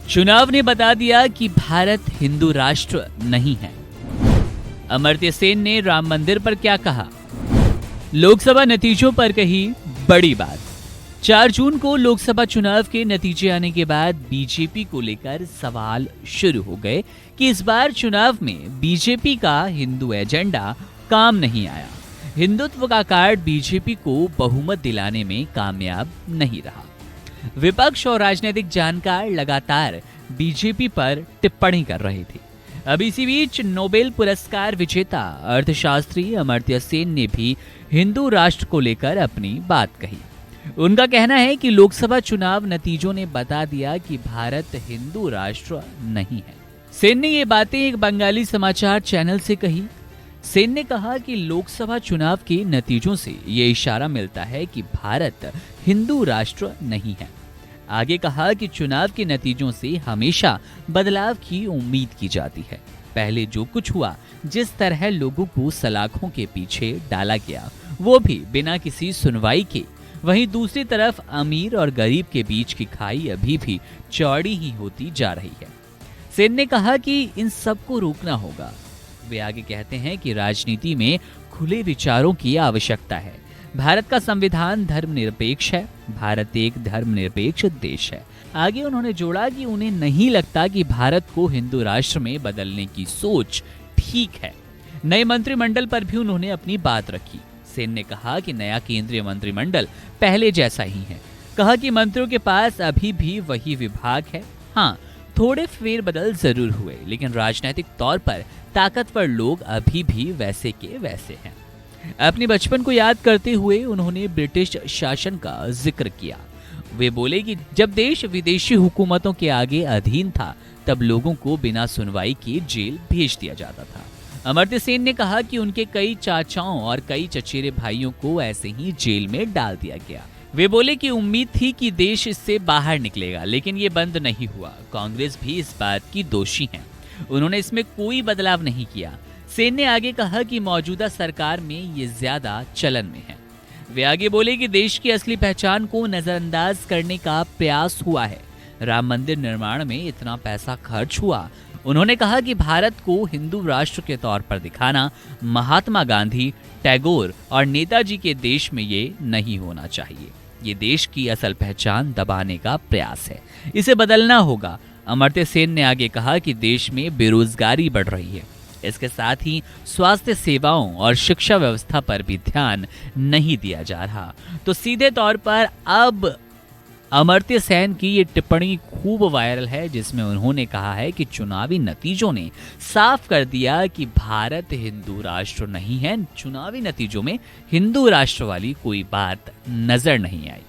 चुनाव ने बता दिया कि भारत हिंदू राष्ट्र नहीं है। अमर्त्य सेन ने राम मंदिर पर क्या कहा? लोकसभा नतीजों पर कही बड़ी बात। 4 जून को लोकसभा चुनाव के नतीजे आने के बाद बीजेपी को लेकर सवाल शुरू हो गए कि इस बार चुनाव में बीजेपी का हिंदू एजेंडा काम नहीं आया। हिंदुत्व का कार्ड बीजेपी को बहुमत दिलाने में कामयाब नहीं रहा। विपक्ष और राजनीतिक जानकार लगातार बीजेपी पर टिप्पणी कर रहे थे। अब इसी बीच नोबेल पुरस्कार विजेता अर्थशास्त्री अमर्त्य सेन ने भी हिंदू राष्ट्र को लेकर अपनी बात कही। उनका कहना है कि लोकसभा चुनाव नतीजों ने बता दिया कि भारत हिंदू राष्ट्र नहीं है। सेन ने ये बातें एक बंगाली समाचार चैनल से कही। सेन ने कहा कि लोकसभा चुनाव के नतीजों से ये इशारा मिलता है कि भारत हिंदू राष्ट्र नहीं है। आगे कहा कि चुनाव के नतीजों से हमेशा बदलाव की उम्मीद की जाती है। पहले जो कुछ हुआ, जिस तरह लोगों को सलाखों के पीछे डाला गया, वो भी बिना किसी सुनवाई के। वहीं दूसरी तरफ अमीर और गरीब के बीच की खाई अभी भी चौड़ी ही होती जा रही है। सेन ने कहा कि इन सबको रोकना होगा। वे आगे कहते हैं कि राजनीति में खुले विचारों की आवश्यकता है। भारत का संविधान धर्मनिरपेक्ष है। भारत एक धर्मनिरपेक्ष देश है। आगे उन्होंने जोड़ा कि उन्हें नहीं लगता कि भारत को हिंदू राष्ट्र में बदलने की सोच ठीक है। नए मंत्रिमंडल पर भी उन्होंने अपनी बात रखी। सेन ने कहा कि नया केंद्रीय मंत्रिमंडल पहले जैसा ही है। कहा कि मंत्रियों के पास अभी भी वही विभाग है। हाँ, थोड़े फेरबदल जरूर हुए, लेकिन राजनीतिक तौर पर ताकतवर लोग अभी भी वैसे के वैसे हैं। अपने बचपन को याद करते हुए उन्होंने ब्रिटिश शासन का जिक्र किया। वे बोले कि जब देश विदेशी हुकूमतों के आगे अधीन था, तब लोगों को बिना सुनवाई के जेल भेज दिया जाता था। अमर्त्य सेन ने कहा कि उनके कई चाचाओं और कई चचेरे भाइयों को ऐसे ही जेल में डाल दिया गया। वे बोले कि उम्मीद थी कि देश इससे बाहर निकलेगा, लेकिन ये बंद नहीं हुआ। कांग्रेस भी इस बात की दोषी है। उन्होंने इसमें कोई बदलाव नहीं किया। सेन ने आगे कहा कि मौजूदा सरकार में ये ज्यादा चलन में है। वे आगे बोले कि देश की असली पहचान को नजरअंदाज करने का प्रयास हुआ है। राम मंदिर निर्माण में इतना पैसा खर्च हुआ। उन्होंने कहा कि भारत को हिंदू राष्ट्र के तौर पर दिखाना महात्मा गांधी, टैगोर और नेताजी के देश में ये नहीं होना चाहिए। ये देश की असल पहचान दबाने का प्रयास है। इसे बदलना होगा। अमर्त्य सेन ने आगे कहा कि देश में बेरोजगारी बढ़ रही है। इसके साथ ही स्वास्थ्य सेवाओं और शिक्षा व्यवस्था पर भी ध्यान नहीं दिया जा रहा। तो सीधे तौर पर अब अमर्त्य सेन की ये टिप्पणी खूब वायरल है, जिसमें उन्होंने कहा है कि चुनावी नतीजों ने साफ कर दिया कि भारत हिंदू राष्ट्र नहीं है। चुनावी नतीजों में हिंदू राष्ट्र वाली कोई बात नजर नहीं आई।